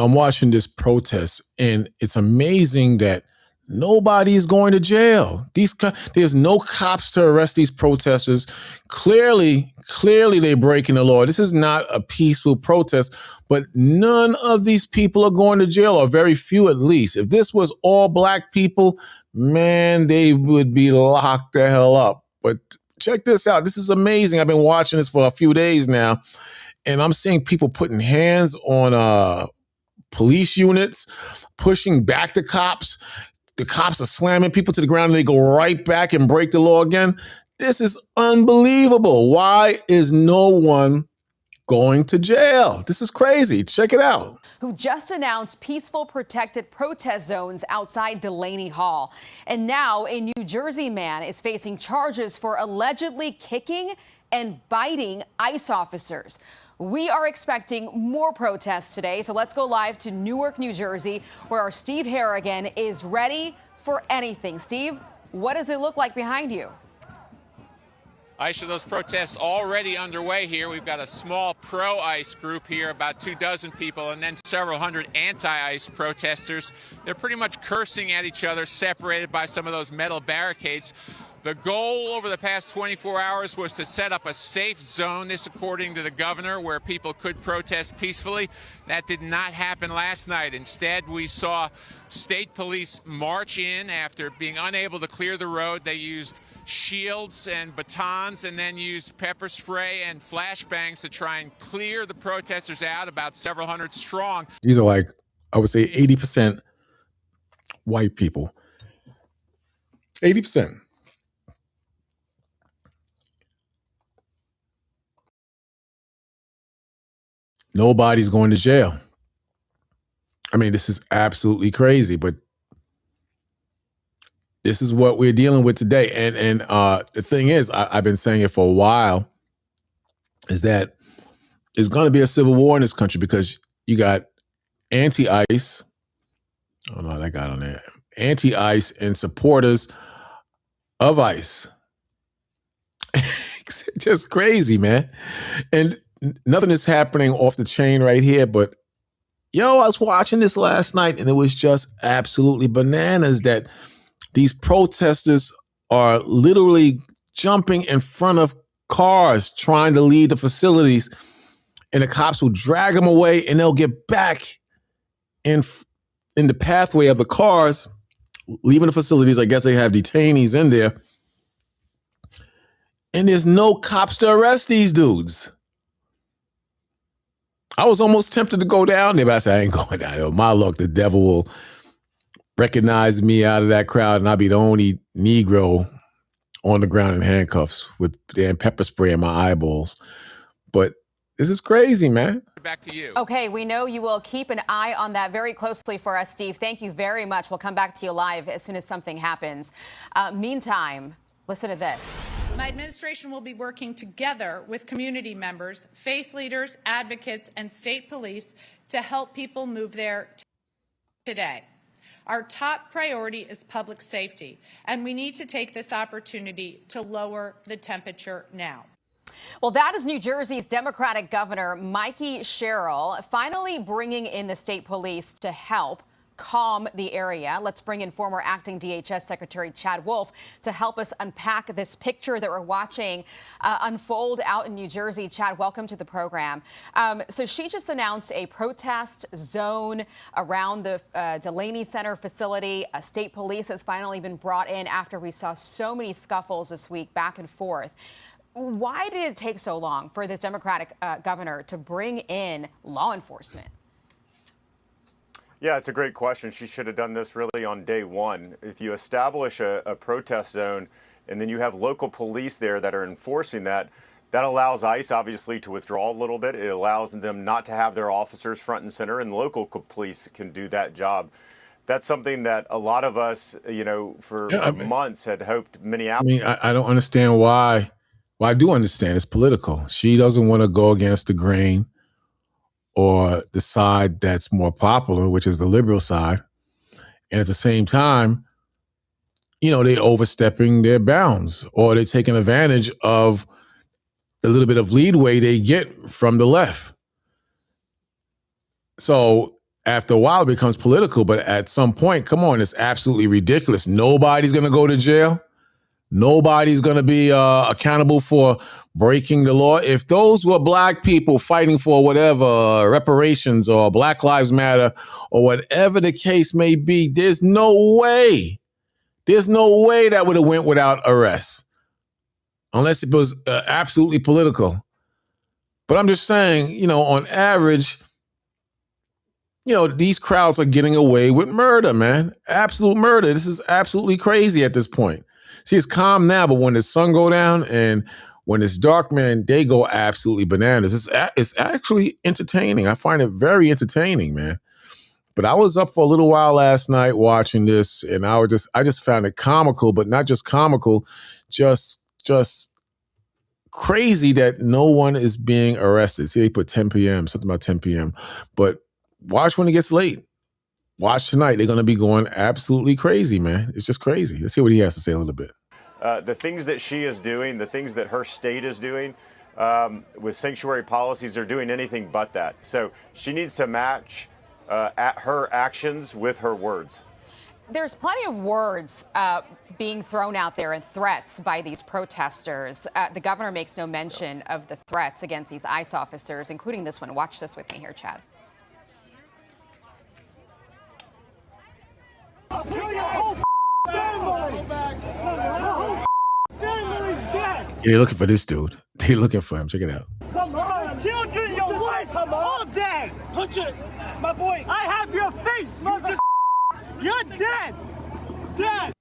I'm watching this protest, and it's amazing that nobody is going to jail. There's no cops to arrest these protesters. Clearly, they're breaking the law. This is not a peaceful protest, but none of these people are going to jail, or very few at least. If this was all black people, man, they would be locked the hell up. But check this out. This is amazing. I've been watching this for a few days now, and I'm seeing people putting hands on police units, pushing back the cops. The cops are slamming people to the ground and they go right back and break the law again. This is unbelievable. Why is no one going to jail? This is crazy. Check it out. Who just announced peaceful protected protest zones outside Delaney Hall. And now a New Jersey man is facing charges for allegedly kicking and biting ICE officers. We are expecting more protests today, so let's go live to Newark, New Jersey, where our Steve Harrigan is ready for anything. Steve, what does it look like behind you? Aisha, those protests already underway here. We've got a small pro-ICE group here, about 24 people, and then several hundred anti-ICE protesters. They're pretty much cursing at each other, separated by some of those metal barricades. The goal over the past 24 hours was to set up a safe zone, this according to the governor, where people could protest peacefully. That did not happen last night. Instead, we saw state police march in after being unable to clear the road. They used shields and batons and then used pepper spray and flashbangs to try and clear the protesters out, about several hundred strong. These are like, I would say 80% white people. 80%. Nobody's going to jail. I mean, this is absolutely crazy, but this is what we're dealing with today. And the thing is, I've been saying it for a while, is that there's going to be a civil war in this country because you got anti-ICE. I don't know how that got on there. Anti-ICE and supporters of ICE. It's just crazy, man. And nothing is happening off the chain right here, but I was watching this last night and it was just absolutely bananas that these protesters are literally jumping in front of cars trying to leave the facilities, and the cops will drag them away and they'll get back in the pathway of the cars, leaving the facilities. I guess they have detainees in there, and there's no cops to arrest these dudes. I was almost tempted to go down there, but I said, I ain't going down there. My luck, the devil will recognize me out of that crowd and I'll be the only Negro on the ground in handcuffs with damn pepper spray in my eyeballs. But this is crazy, man. Back to you. Okay, we know you will keep an eye on that very closely for us, Steve. Thank you very much. We'll come back to you live as soon as something happens. Meantime, listen to this. My administration will be working together with community members, faith leaders, advocates, and state police to help people move there today. Our top priority is public safety, and we need to take this opportunity to lower the temperature now. Well, that is New Jersey's Democratic Governor Mikey Sherrill finally bringing in the state police to help calm the area. Let's bring in former acting DHS Secretary Chad Wolf to help us unpack this picture that we're watching unfold out in New Jersey. Chad, welcome to the program. So she just announced a protest zone around the Delaney Center facility. State police has finally been brought in after we saw so many scuffles this week back and forth. Why did it take so long for this Democratic governor to bring in law enforcement? Yeah, it's a great question. She should have done this really on day one. If you establish a protest zone and then you have local police there that are enforcing that, that allows ICE obviously to withdraw a little bit. It allows them not to have their officers front and center, and local police can do that job. That's something that a lot of us, for months had hoped Minneapolis. I don't understand why. Well, I do understand it's political. She doesn't want to go against the grain or the side that's more popular, which is the liberal side. And at the same time, they're overstepping their bounds, or they're taking advantage of the little bit of leadway they get from the left. So after a while it becomes political, but at some point, come on, it's absolutely ridiculous. Nobody's going to go to jail. Nobody's going to be accountable for breaking the law. If those were black people fighting for whatever, reparations or Black Lives Matter or whatever the case may be, there's no way that would have went without arrest unless it was absolutely political. But I'm just saying, on average, these crowds are getting away with murder, man. Absolute murder. This is absolutely crazy at this point. See, it's calm now, but when the sun go down and when it's dark, man, they go absolutely bananas. It's actually entertaining. I find it very entertaining, man. But I was up for a little while last night watching this, and I just found it comical, but not just comical, just crazy that no one is being arrested. See, they put 10 p.m., something about 10 p.m. But watch when it gets late. Watch tonight. They're going to be going absolutely crazy, man. It's just crazy. Let's see what he has to say a little bit. The things that she is doing, the things that her state is doing with sanctuary policies are doing anything but that. So she needs to match her actions with her words. There's plenty of words being thrown out there and threats by these protesters. The governor makes no mention of the threats against these ICE officers, including this one. Watch this with me here, Chad. You're looking for this dude. They're looking for him. Check it out. Come on, children, your wife, come on, all dead. Put it, my boy. I have your face, mother. You're dead. Dead.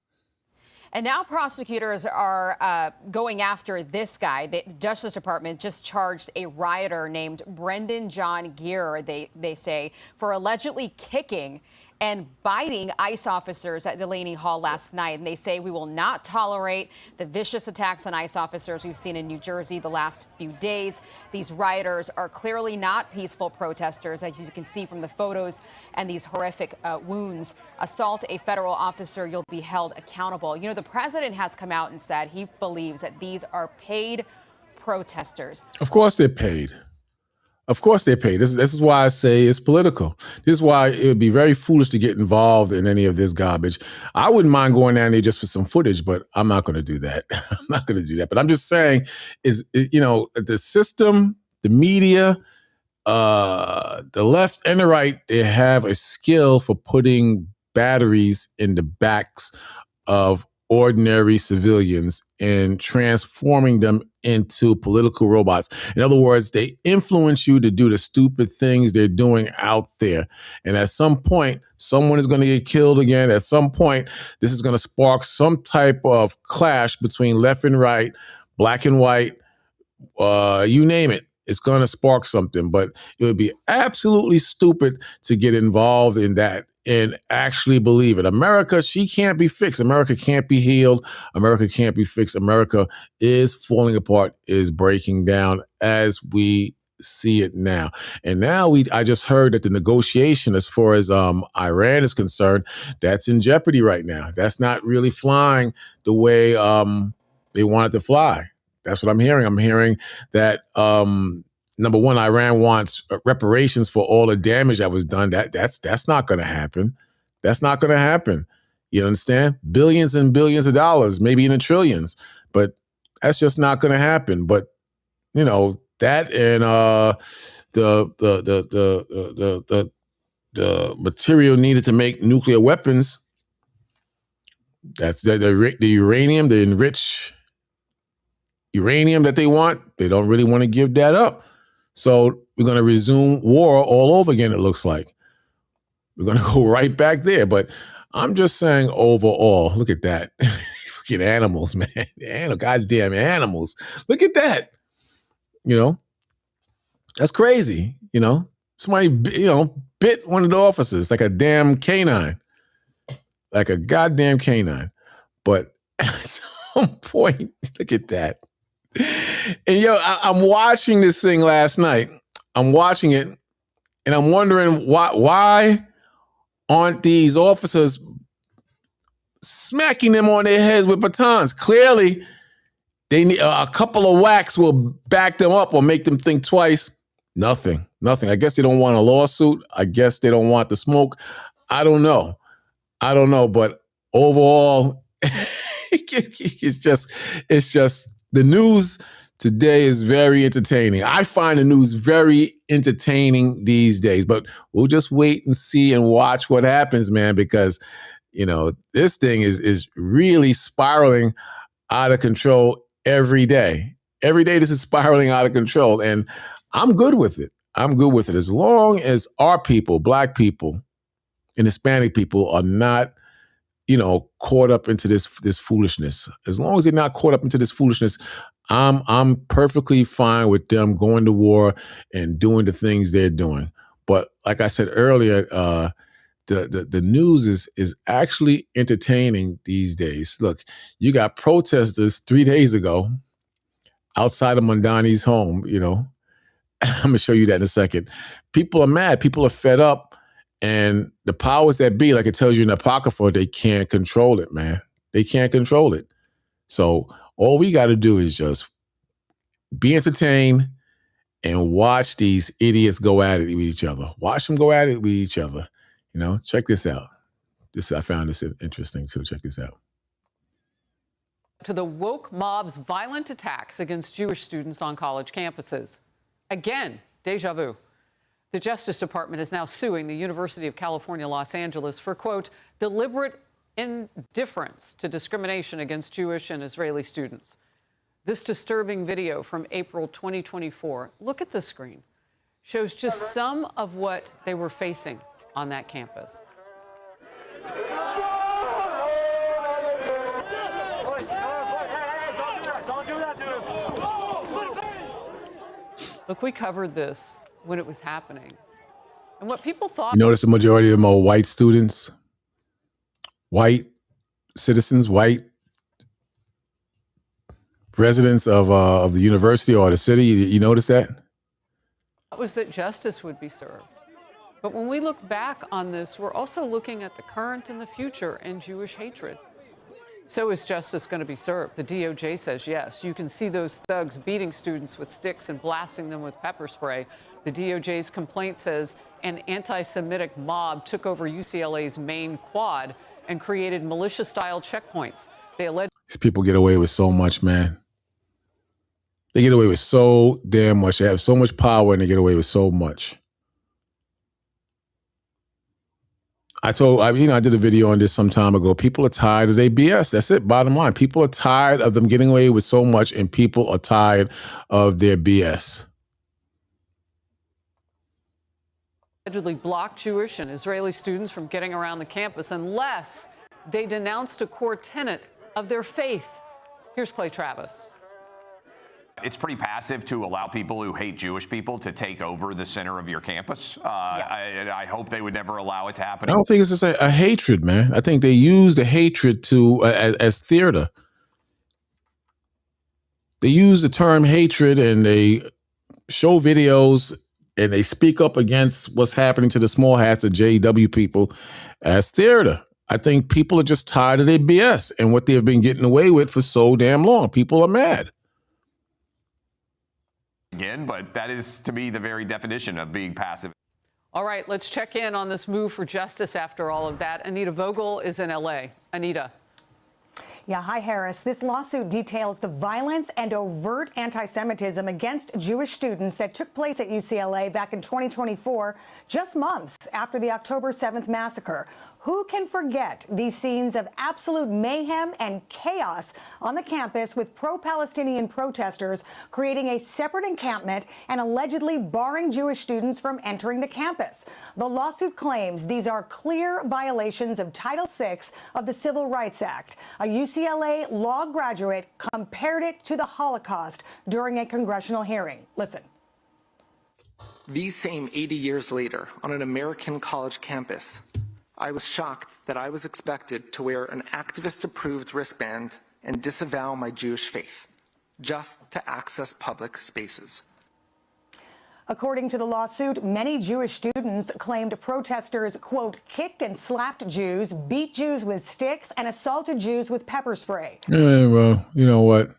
And now prosecutors are going after this guy. The Justice Department just charged a rioter named Brendan John Gear, they say, for allegedly kicking and biting ICE officers at Delaney Hall last night. And they say we will not tolerate the vicious attacks on ICE officers we've seen in New Jersey the last few days. These rioters are clearly not peaceful protesters, as you can see from the photos and these horrific wounds. Assault a federal officer, you'll be held accountable. The president has come out and said he believes that these are paid protesters. Of course they're paid. Of course they're paid. This is why I say it's political. This is why it would be very foolish to get involved in any of this garbage. I wouldn't mind going down there just for some footage, but I'm not going to do that. I'm not going to do that. But I'm just saying, the system, the media, the left and the right, they have a skill for putting batteries in the backs of ordinary civilians and transforming them into political robots. In other words, they influence you to do the stupid things they're doing out there. And at some point, someone is going to get killed again. At some point, this is going to spark some type of clash between left and right, black and white, you name it. It's going to spark something, but it would be absolutely stupid to get involved in that and actually believe it. America, she can't be fixed. America can't be healed. America can't be fixed. America is falling apart, is breaking down as we see it now. And now I just heard that the negotiation as far as Iran is concerned, that's in jeopardy right now. That's not really flying the way they want it to fly. That's what I'm hearing. I'm hearing that number one, Iran wants reparations for all the damage that was done. That's not going to happen. That's not going to happen. You understand? Billions and billions of dollars, maybe in the trillions, but that's just not going to happen. But that and the material needed to make nuclear weapons. That's the uranium, the enriched uranium that they want. They don't really want to give that up. So we're going to resume war all over again, it looks like. We're going to go right back there. But I'm just saying overall, look at that. Freaking animals, man. Goddamn animals. Look at that. That's crazy. Somebody, bit one of the officers like a damn canine. Like a goddamn canine. But at some point, look at that. And I'm watching this thing last night. I'm watching it, and I'm wondering why aren't these officers smacking them on their heads with batons? Clearly, they need a couple of whacks will back them up or make them think twice. Nothing. I guess they don't want a lawsuit. I guess they don't want the smoke. I don't know. But overall, it's just the news today is very entertaining. I find the news very entertaining these days, but we'll just wait and see and watch what happens, man, because, this thing is really spiraling out of control every day. Every day this is spiraling out of control, and I'm good with it. As long as our people, Black people and Hispanic people, are not, caught up into this foolishness. As long as they're not caught up into this foolishness, I'm perfectly fine with them going to war and doing the things they're doing. But like I said earlier, the news is actually entertaining these days. Look, you got protesters 3 days ago outside of Mondani's home. I'm gonna show you that in a second. People are mad. People are fed up. And the powers that be, like it tells you in the Apocrypha, they can't control it, man. They can't control it. So all we got to do is just be entertained and watch these idiots go at it with each other. Watch them go at it with each other. Check this out. I found this interesting too. Check this out. To the woke mob's violent attacks against Jewish students on college campuses. Again, deja vu. The Justice Department is now suing the University of California, Los Angeles for, quote, deliberate indifference to discrimination against Jewish and Israeli students. This disturbing video from April 2024, look at the screen, shows just some of what they were facing on that campus. Look, we covered this when it was happening. And what people thought... You notice the majority of them are white students, white citizens, white residents of the university or the city. You notice that? Was that justice would be served. But when we look back on this, we're also looking at the current and the future and Jewish hatred. So is justice going to be served? The DOJ says yes. You can see those thugs beating students with sticks and blasting them with pepper spray. The DOJ's complaint says an anti-Semitic mob took over UCLA's main quad and created militia-style checkpoints. They allege these people get away with so much, man. They get away with so damn much. They have so much power and they get away with so much. I did a video on this some time ago. People are tired of their BS. That's it. Bottom line. People are tired of them getting away with so much, and people are tired of their BS. allegedly blocked Jewish and Israeli students from getting around the campus unless they denounced a core tenet of their faith. Here's Clay Travis. It's pretty passive to allow people who hate Jewish people to take over the center of your campus. I hope they would never allow it to happen. I don't think it's just a hatred, man. I think they use the hatred to as theater. They use the term hatred and they show videos and they speak up against what's happening to the small hats of JW people as theater. I think people are just tired of their BS and what they've been getting away with for so damn long. People are mad. Again, but that is, to me, the very definition of being passive. All right, let's check in on this move for justice after all of that. Anita Vogel is in L.A. Anita. Yeah, hi, Harris. This lawsuit details the violence and overt anti-Semitism against Jewish students that took place at UCLA back in 2024, just months after the October 7th massacre. Who can forget these scenes of absolute mayhem and chaos on the campus with pro-Palestinian protesters creating a separate encampment and allegedly barring Jewish students from entering the campus? The lawsuit claims these are clear violations of Title VI of the Civil Rights Act. A UCLA law graduate compared it to the Holocaust during a congressional hearing. Listen. These same 80 years later, on an American college campus, I was shocked that I was expected to wear an activist-approved wristband and disavow my Jewish faith, just to access public spaces. According to the lawsuit, many Jewish students claimed protesters, quote, kicked and slapped Jews, beat Jews with sticks, and assaulted Jews with pepper spray. Yeah, well, you know what?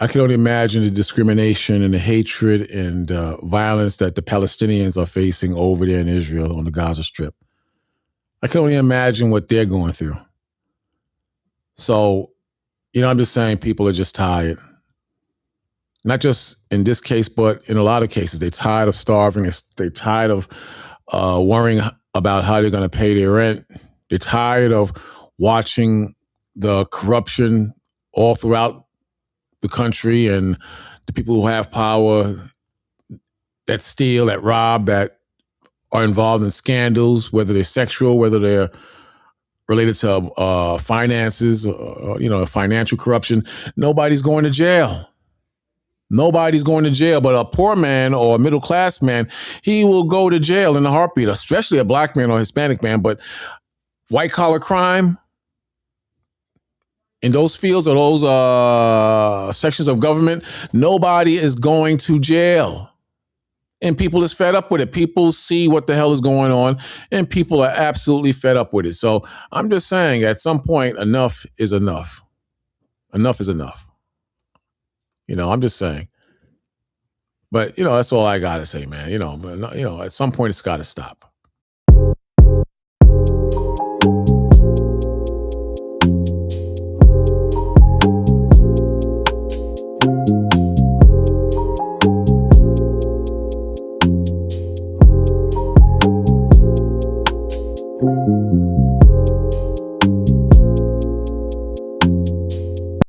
I can only imagine the discrimination and the hatred and violence that the Palestinians are facing over there in Israel on the Gaza Strip. I can only imagine what they're going through. So, I'm just saying people are just tired. Not just in this case, but in a lot of cases. They're tired of starving. They're tired of worrying about how they're going to pay their rent. They're tired of watching the corruption all throughout the country and the people who have power that steal, that rob, that are involved in scandals, whether they're sexual, whether they're related to finances, financial corruption. Nobody's going to jail. Nobody's going to jail, but a poor man or a middle class man, he will go to jail in a heartbeat, especially a black man or Hispanic man. But white collar crime in those fields or those sections of government, nobody is going to jail. And people is fed up with it. People see what the hell is going on, and people are absolutely fed up with it. So I'm just saying, at some point, enough is enough. Enough is enough. I'm just saying. But, that's all I got to say, man. But at some point, it's got to stop.